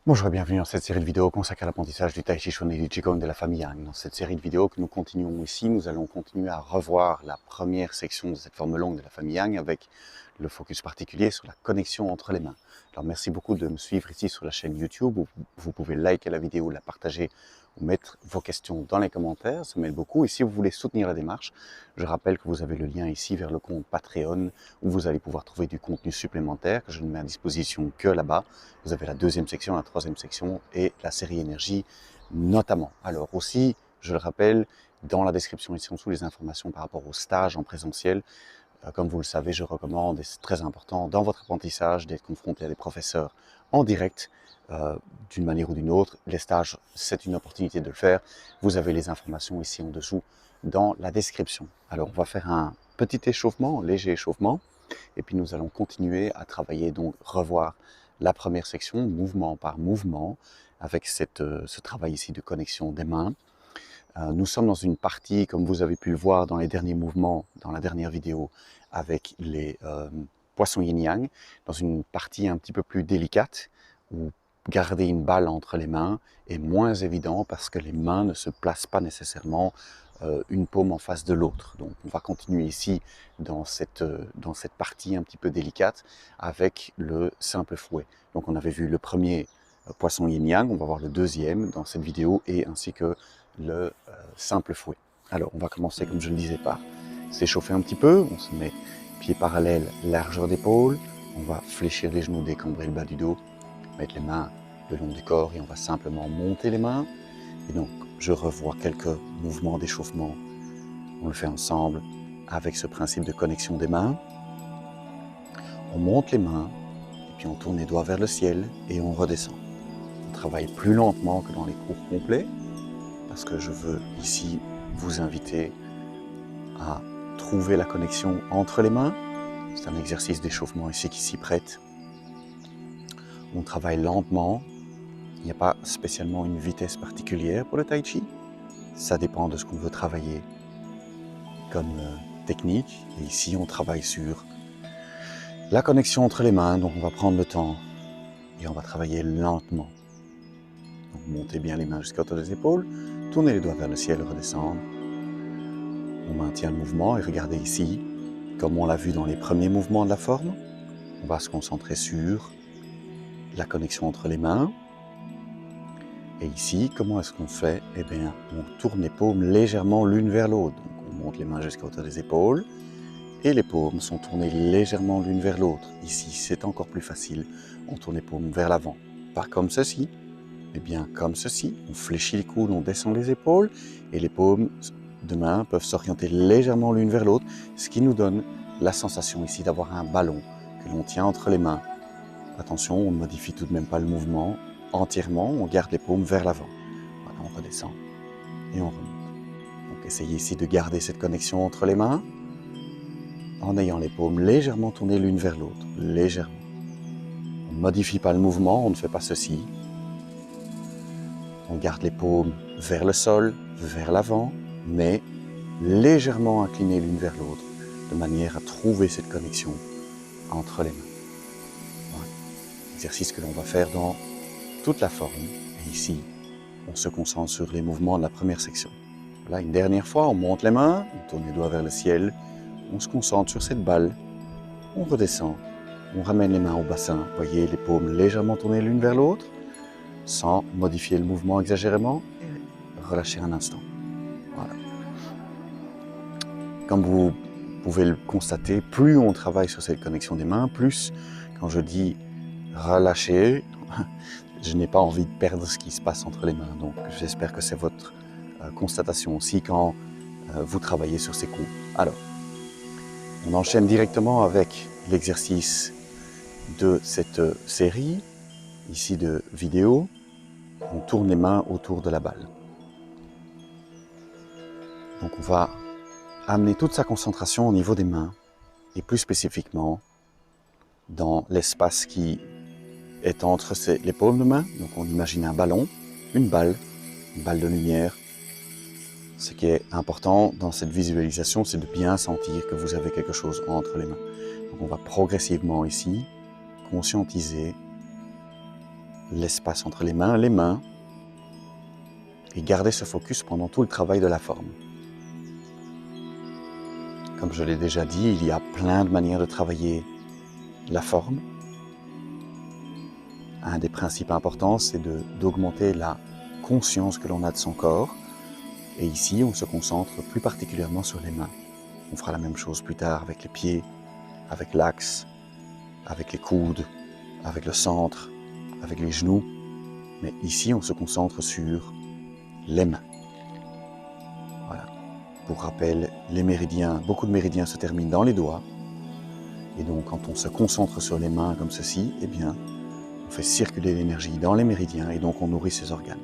Bonjour et bienvenue dans cette série de vidéos consacrée à l'apprentissage du Tai Chi Chuan et du Qigong de la famille Yang. Dans cette série de vidéos que nous continuons ici, nous allons continuer à revoir la première section de cette forme longue de la famille Yang avec le focus particulier sur la connexion entre les mains. Alors merci beaucoup de me suivre ici sur la chaîne YouTube où vous pouvez liker la vidéo, la partager ou mettre vos questions dans les commentaires, ça m'aide beaucoup. Et si vous voulez soutenir la démarche, je rappelle que vous avez le lien ici vers le compte Patreon où vous allez pouvoir trouver du contenu supplémentaire que je ne mets à disposition que là-bas. Vous avez la deuxième section, la troisième section et la série énergie notamment. Alors aussi, je le rappelle, dans la description ici en dessous, les informations par rapport au stage en présentiel. Comme vous le savez, je recommande, et c'est très important dans votre apprentissage, d'être confronté à des professeurs en direct, d'une manière ou d'une autre. Les stages, c'est une opportunité de le faire. Vous avez les informations ici en dessous dans la description. Alors, on va faire un petit échauffement, un léger échauffement, et puis nous allons continuer à travailler, donc revoir la première section, mouvement par mouvement, avec ce travail ici de connexion des mains. Nous sommes dans une partie, comme vous avez pu le voir dans les derniers mouvements, dans la dernière vidéo, avec les poissons yin-yang, dans une partie un petit peu plus délicate, où garder une balle entre les mains est moins évident parce que les mains ne se placent pas nécessairement une paume en face de l'autre. Donc on va continuer ici dans cette partie un petit peu délicate avec le simple fouet. Donc on avait vu le premier poisson yin-yang, on va voir le deuxième dans cette vidéo et ainsi que le simple fouet. Alors, on va commencer, comme je le disais, par s'échauffer un petit peu. On se met pieds parallèles, largeur d'épaule. On va fléchir les genoux, décambrer le bas du dos, mettre les mains le long du corps et on va simplement monter les mains. Et donc, je revois quelques mouvements d'échauffement. On le fait ensemble avec ce principe de connexion des mains. On monte les mains et puis on tourne les doigts vers le ciel et on redescend. On travaille plus lentement que dans les cours complets, parce que je veux ici vous inviter à trouver la connexion entre les mains. C'est un exercice d'échauffement ici qui s'y prête. On travaille lentement. Il n'y a pas spécialement une vitesse particulière pour le Tai Chi. Ça dépend de ce qu'on veut travailler comme technique. Et ici, on travaille sur la connexion entre les mains. Donc, on va prendre le temps et on va travailler lentement. Donc, montez bien les mains jusqu'à hauteur des épaules. Tournez les doigts vers le ciel, redescendre. On maintient le mouvement et regardez ici, comme on l'a vu dans les premiers mouvements de la forme, on va se concentrer sur la connexion entre les mains. Et ici, comment est-ce qu'on fait? Eh bien, on tourne les paumes légèrement l'une vers l'autre. Donc, on monte les mains jusqu'à hauteur des épaules et les paumes sont tournées légèrement l'une vers l'autre. Ici, c'est encore plus facile. On tourne les paumes vers l'avant. Pas comme ceci, mais bien comme ceci. On fléchit les coudes, on descend les épaules et les paumes de main peuvent s'orienter légèrement l'une vers l'autre, ce qui nous donne la sensation ici d'avoir un ballon que l'on tient entre les mains. Attention, on ne modifie tout de même pas le mouvement entièrement, on garde les paumes vers l'avant. Voilà, on redescend et on remonte. Donc essayez ici de garder cette connexion entre les mains en ayant les paumes légèrement tournées l'une vers l'autre, légèrement. On ne modifie pas le mouvement, on ne fait pas ceci. On garde les paumes vers le sol, vers l'avant, mais légèrement inclinées l'une vers l'autre, de manière à trouver cette connexion entre les mains. Voilà. Exercice que l'on va faire dans toute la forme. Et ici, on se concentre sur les mouvements de la première section. Là, une dernière fois, on monte les mains, on tourne les doigts vers le ciel, on se concentre sur cette balle, on redescend, on ramène les mains au bassin, voyez les paumes légèrement tournées l'une vers l'autre, sans modifier le mouvement exagérément, et relâcher un instant. Voilà. Comme vous pouvez le constater, plus on travaille sur cette connexion des mains, plus, quand je dis relâcher, je n'ai pas envie de perdre ce qui se passe entre les mains. Donc j'espère que c'est votre constatation aussi quand vous travaillez sur ces coups. Alors, on enchaîne directement avec l'exercice de cette série, ici de vidéo. On tourne les mains autour de la balle. Donc on va amener toute sa concentration au niveau des mains, et plus spécifiquement dans l'espace qui est entre les paumes de main. Donc on imagine un ballon, une balle de lumière. Ce qui est important dans cette visualisation, c'est de bien sentir que vous avez quelque chose entre les mains. Donc on va progressivement ici conscientiser l'espace entre les mains, et garder ce focus pendant tout le travail de la forme. Comme je l'ai déjà dit, il y a plein de manières de travailler la forme. Un des principes importants, c'est d'augmenter la conscience que l'on a de son corps. Et ici, on se concentre plus particulièrement sur les mains. On fera la même chose plus tard avec les pieds, avec l'axe, avec les coudes, avec le centre, avec les genoux. Mais ici, on se concentre sur les mains. Voilà. Pour rappel, les méridiens, beaucoup de méridiens se terminent dans les doigts. Et donc, quand on se concentre sur les mains comme ceci, eh bien, on fait circuler l'énergie dans les méridiens et donc on nourrit ses organes.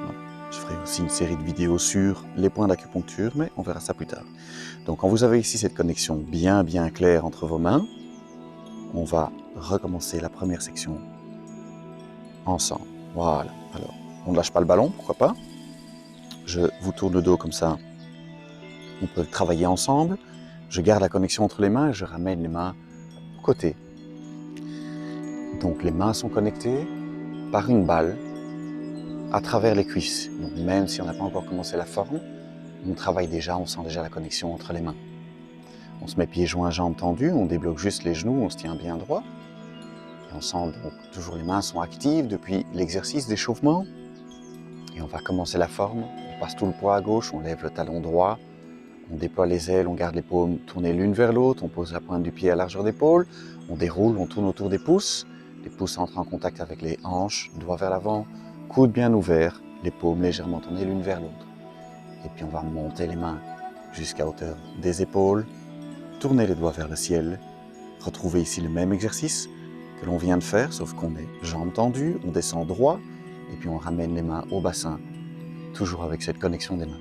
Voilà. Je ferai aussi une série de vidéos sur les points d'acupuncture, mais on verra ça plus tard. Donc, quand vous avez ici cette connexion bien claire entre vos mains, on va recommencer la première section ensemble. Voilà. Alors, on ne lâche pas le ballon, pourquoi pas. Je vous tourne le dos comme ça. On peut travailler ensemble. Je garde la connexion entre les mains et je ramène les mains au côté. Donc les mains sont connectées par une balle à travers les cuisses. Donc même si on n'a pas encore commencé la forme, on travaille déjà, on sent déjà la connexion entre les mains. On se met pieds joints, jambes tendues, on débloque juste les genoux, on se tient bien droit. Et on sent donc toujours les mains sont actives depuis l'exercice d'échauffement. Et on va commencer la forme. On passe tout le poids à gauche, on lève le talon droit, on déploie les ailes, on garde les paumes tournées l'une vers l'autre, on pose la pointe du pied à largeur d'épaule, on déroule, on tourne autour des pouces. Les pouces entrent en contact avec les hanches, doigts vers l'avant, coudes bien ouverts, les paumes légèrement tournées l'une vers l'autre. Et puis on va monter les mains jusqu'à hauteur des épaules, tourner les doigts vers le ciel, retrouver ici le même exercice que l'on vient de faire, sauf qu'on est jambes tendues, on descend droit, et puis on ramène les mains au bassin, toujours avec cette connexion des mains.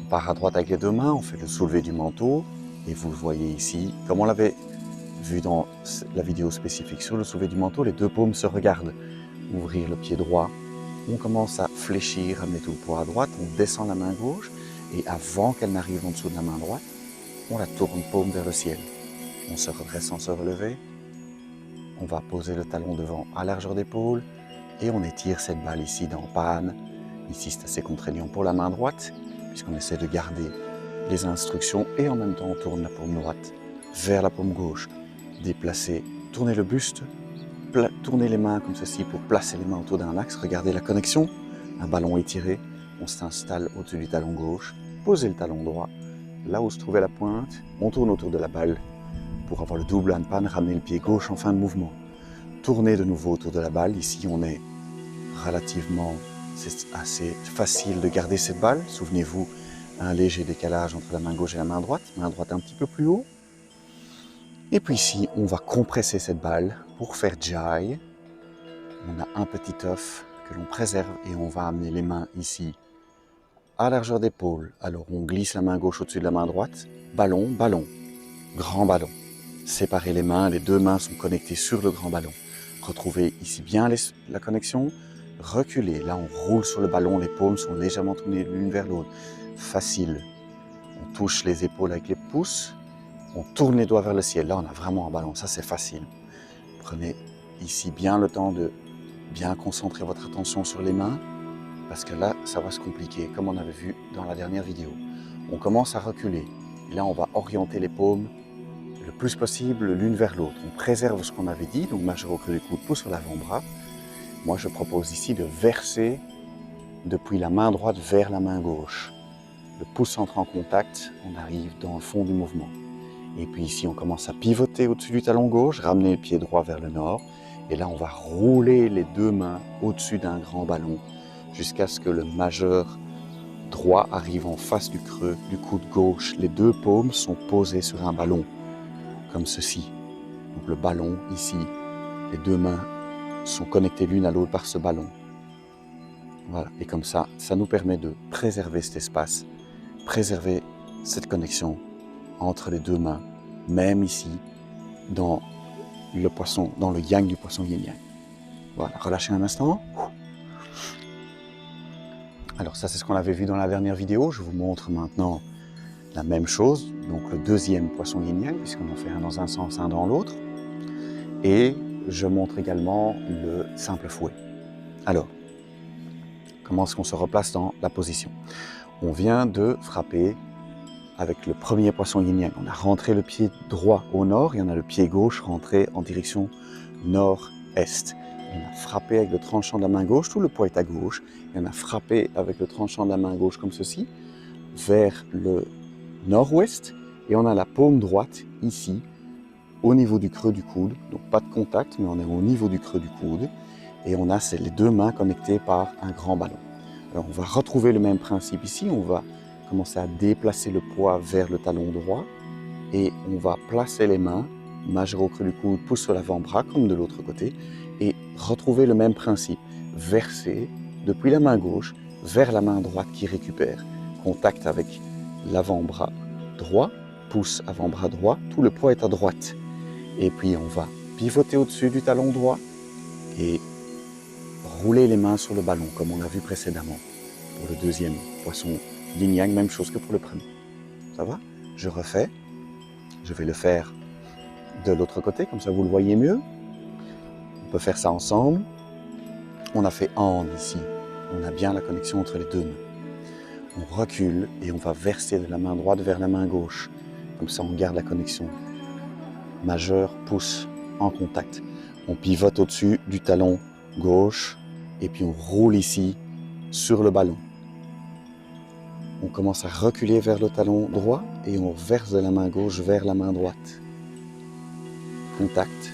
On part à droite avec les deux mains, on fait le soulevé du manteau, et vous le voyez ici, comme on l'avait vu dans la vidéo spécifique sur le soulevé du manteau, les deux paumes se regardent. Ouvrir le pied droit, on commence à fléchir, ramener tout le poids à droite, on descend la main gauche, et avant qu'elle n'arrive en dessous de la main droite, on la tourne paume vers le ciel. On se redresse sans se relever, on va poser le talon devant à largeur d'épaule, et on étire cette balle ici dans panne. Ici, c'est assez contraignant pour la main droite, puisqu'on essaie de garder les instructions, et en même temps, on tourne la paume droite vers la paume gauche. Déplacer, tourner le buste, tourner les mains comme ceci pour placer les mains autour d'un axe. Regardez la connexion, un ballon étiré, on s'installe au-dessus du talon gauche, posez le talon droit, là où se trouvait la pointe, on tourne autour de la balle pour avoir le double handpan, ramener le pied gauche en fin de mouvement. Tournez de nouveau autour de la balle, ici on est relativement, c'est assez facile de garder cette balle, souvenez-vous, un léger décalage entre la main gauche et la main droite un petit peu plus haut. Et puis ici, on va compresser cette balle pour faire jai. On a un petit œuf que l'on préserve et on va amener les mains ici à largeur d'épaule. Alors on glisse la main gauche au-dessus de la main droite. Ballon, ballon, grand ballon. Séparez les mains, les deux mains sont connectées sur le grand ballon. Retrouvez ici bien la connexion. Reculez, là on roule sur le ballon, les paumes sont légèrement tournées l'une vers l'autre. Facile. On touche les épaules avec les pouces. On tourne les doigts vers le ciel. Là, on a vraiment un ballon. Ça, c'est facile. Prenez ici bien le temps de bien concentrer votre attention sur les mains, parce que là, ça va se compliquer, comme on avait vu dans la dernière vidéo. On commence à reculer. Et là, on va orienter les paumes le plus possible l'une vers l'autre. On préserve ce qu'on avait dit, donc majeur au creux du coude, pouce sur l'avant-bras. Moi, je propose ici de verser depuis la main droite vers la main gauche. Le pouce entre en contact, on arrive dans le fond du mouvement. Et puis ici, on commence à pivoter au-dessus du talon gauche, ramener le pied droit vers le nord. Et là, on va rouler les deux mains au-dessus d'un grand ballon jusqu'à ce que le majeur droit arrive en face du creux du coude gauche. Les deux paumes sont posées sur un ballon, comme ceci. Donc le ballon, ici, les deux mains sont connectées l'une à l'autre par ce ballon. Voilà, et comme ça, ça nous permet de préserver cet espace, préserver cette connexion entre les deux mains, même ici, dans le poisson, dans le yang du poisson yin-yang. Voilà, relâchez un instant. Alors ça, c'est ce qu'on avait vu dans la dernière vidéo. Je vous montre maintenant la même chose, donc le deuxième poisson yin-yang, puisqu'on en fait un dans un sens, un dans l'autre. Et je montre également le simple fouet. Alors, comment est-ce qu'on se replace dans la position? On vient de frapper avec le premier poisson yin-yang. On a rentré le pied droit au nord et on a le pied gauche rentré en direction nord-est. On a frappé avec le tranchant de la main gauche, tout le poids est à gauche, et on a frappé avec le tranchant de la main gauche comme ceci, vers le nord-ouest, et on a la paume droite ici, au niveau du creux du coude, donc pas de contact, mais on est au niveau du creux du coude, et on a les deux mains connectées par un grand ballon. Alors on va retrouver le même principe ici, on va commencer à déplacer le poids vers le talon droit, et on va placer les mains, majeur au creux du coude, pouce sur l'avant-bras, comme de l'autre côté, et retrouver le même principe, verser depuis la main gauche vers la main droite qui récupère. Contact avec l'avant-bras droit, pouce avant-bras droit, tout le poids est à droite. Et puis on va pivoter au-dessus du talon droit et rouler les mains sur le ballon, comme on l'a vu précédemment. Pour le deuxième poisson yin-yang, même chose que pour le premier. Ça va? Je refais. Je vais le faire de l'autre côté, comme ça vous le voyez mieux. On peut faire ça ensemble. On a fait hand ici. On a bien la connexion entre les deux mains. On recule et on va verser de la main droite vers la main gauche. Comme ça, on garde la connexion. Majeur, pouce en contact. On pivote au-dessus du talon gauche et puis on roule ici sur le ballon. On commence à reculer vers le talon droit et on verse de la main gauche vers la main droite. Contact.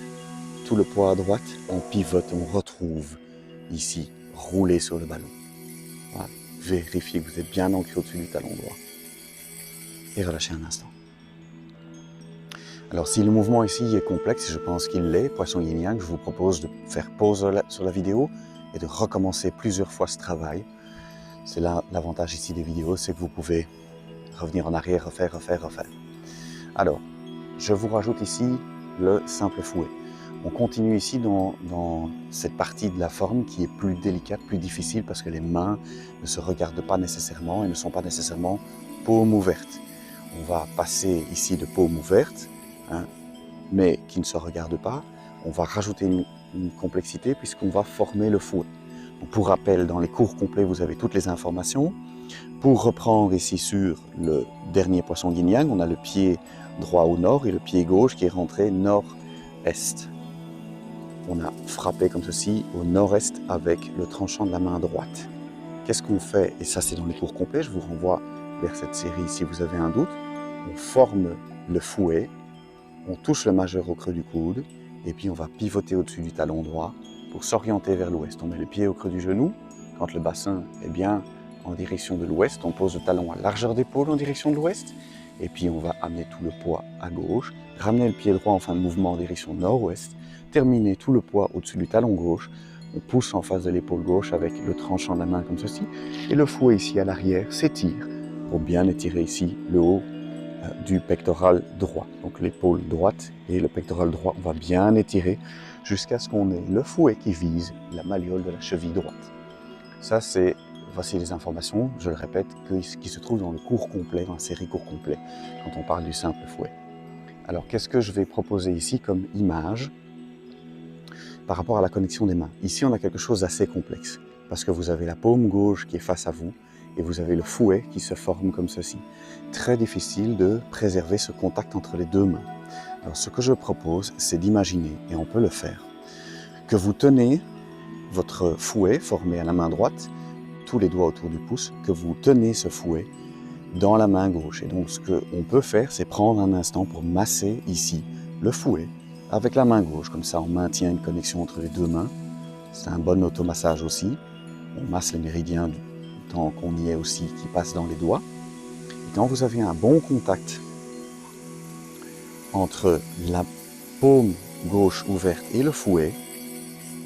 Tout le poids à droite, on pivote, on retrouve ici, rouler sur le ballon. Voilà. Vérifiez que vous êtes bien ancré au-dessus du talon droit. Et relâchez un instant. Alors si le mouvement ici est complexe, et je pense qu'il l'est, poisson yin-yang, je vous propose de faire pause sur la vidéo et de recommencer plusieurs fois ce travail. C'est là l'avantage ici des vidéos, c'est que vous pouvez revenir en arrière, refaire. Alors, je vous rajoute ici le simple fouet. On continue ici dans cette partie de la forme qui est plus délicate, plus difficile parce que les mains ne se regardent pas nécessairement et ne sont pas nécessairement paume ouverte. On va passer ici de paume ouverte, mais qui ne se regarde pas. On va rajouter une complexité puisqu'on va former le fouet. Donc, pour rappel, dans les cours complets, vous avez toutes les informations. Pour reprendre ici sur le dernier poisson yin-yang, on a le pied droit au nord et le pied gauche qui est rentré nord-est. On a frappé comme ceci au nord-est avec le tranchant de la main droite. Qu'est-ce qu'on fait? Et ça, c'est dans les cours complets. Je vous renvoie vers cette série si vous avez un doute. On forme le fouet, on touche le majeur au creux du coude, et puis on va pivoter au-dessus du talon droit pour s'orienter vers l'ouest. On met le pied au creux du genou. Quand le bassin est bien en direction de l'ouest, on pose le talon à largeur d'épaule en direction de l'ouest, et puis on va amener tout le poids à gauche, ramener le pied droit en fin de mouvement en direction nord-ouest, terminer tout le poids au-dessus du talon gauche, on pousse en face de l'épaule gauche avec le tranchant de la main comme ceci, et le fouet ici à l'arrière s'étire pour bien étirer ici le haut du pectoral droit. Donc l'épaule droite et le pectoral droit, on va bien étirer jusqu'à ce qu'on ait le fouet qui vise la malléole de la cheville droite. Ça, voici les informations, je le répète, qui se trouvent dans le cours complet, dans la série cours complet, quand on parle du simple fouet. Alors, qu'est-ce que je vais proposer ici comme image par rapport à la connexion des mains? Ici, on a quelque chose d'assez complexe, parce que vous avez la paume gauche qui est face à vous, et vous avez le fouet qui se forme comme ceci. Très difficile de préserver ce contact entre les deux mains. Alors, ce que je propose, c'est d'imaginer, et on peut le faire, que vous tenez votre fouet formé à la main droite, tous les doigts autour du pouce, que vous tenez ce fouet dans la main gauche. Et donc, ce qu'on peut faire, c'est prendre un instant pour masser ici le fouet avec la main gauche. Comme ça, on maintient une connexion entre les deux mains. C'est un bon automassage aussi. On masse les méridiens tant qu'on y est aussi, qui passent dans les doigts. Et quand vous avez un bon contact entre la paume gauche ouverte et le fouet,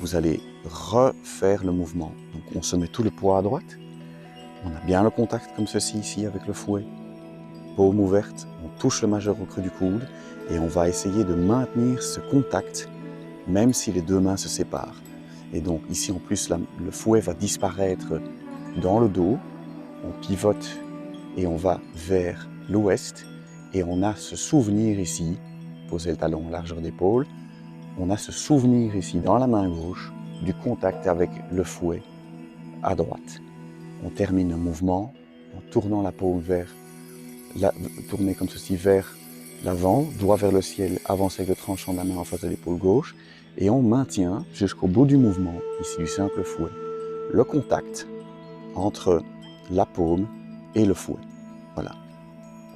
vous allez refaire le mouvement. Donc on se met tout le poids à droite. On a bien le contact comme ceci ici avec le fouet. Paume ouverte, on touche le majeur au creux du coude et on va essayer de maintenir ce contact même si les deux mains se séparent. Et donc ici en plus le fouet va disparaître dans le dos. On pivote et on va vers l'ouest et on a ce souvenir ici, poser le talon largeur d'épaule, on a ce souvenir ici dans la main gauche du contact avec le fouet à droite. On termine le mouvement en tournant la paume tourner comme ceci vers l'avant, doigt vers le ciel, avancer avec le tranchant de la main en face de l'épaule gauche, et on maintient jusqu'au bout du mouvement, ici du simple fouet, le contact entre la paume et le fouet. Voilà.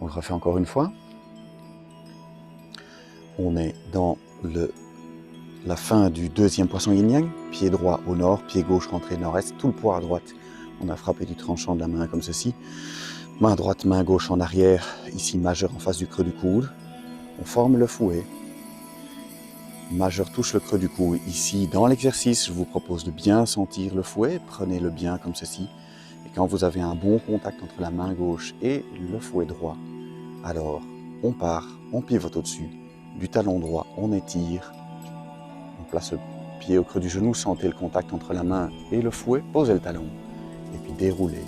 On le refait encore une fois. On est dans la fin du deuxième poisson yin-yang, pied droit au nord, pied gauche rentré nord-est, tout le poids à droite. On a frappé du tranchant de la main comme ceci. Main droite, main gauche en arrière, ici majeur en face du creux du coude. On forme le fouet. Majeur touche le creux du cou. Ici, dans l'exercice, je vous propose de bien sentir le fouet. Prenez-le bien comme ceci. Et quand vous avez un bon contact entre la main gauche et le fouet droit, alors on part, on pivote au-dessus. Du talon droit, on étire. On place le pied au creux du genou. Sentez le contact entre la main et le fouet. Posez le talon. Et puis déroulez.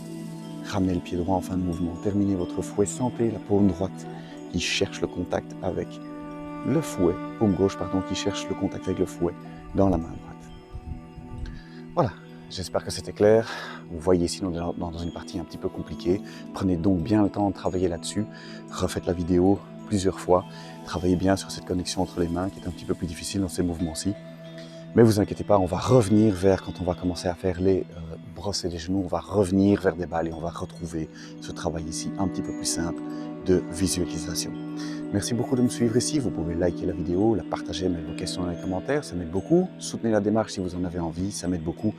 Ramenez le pied droit en fin de mouvement. Terminez votre fouet. Sentez la paume droite qui cherche le contact avec le fouet, paume gauche pardon, qui cherche le contact avec le fouet dans la main droite. Voilà, j'espère que c'était clair. Vous voyez ici, nous sommes dans une partie un petit peu compliquée. Prenez donc bien le temps de travailler là-dessus. Refaites la vidéo plusieurs fois. Travaillez bien sur cette connexion entre les mains qui est un petit peu plus difficile dans ces mouvements-ci. Mais vous inquiétez pas, on va revenir vers, quand on va commencer à faire les brosser les genoux, on va revenir vers des balles et on va retrouver ce travail ici un petit peu plus simple de visualisation. Merci beaucoup de me suivre ici. Vous pouvez liker la vidéo, la partager, mettre vos questions dans les commentaires. Ça m'aide beaucoup. Soutenez la démarche si vous en avez envie. Ça m'aide beaucoup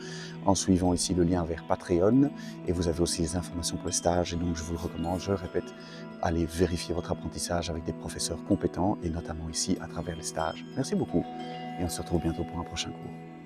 en suivant ici le lien vers Patreon. Et vous avez aussi les informations pour les stages. Et donc, je vous le recommande. Je répète, allez vérifier votre apprentissage avec des professeurs compétents et notamment ici à travers les stages. Merci beaucoup. Et on se retrouve bientôt pour un prochain cours.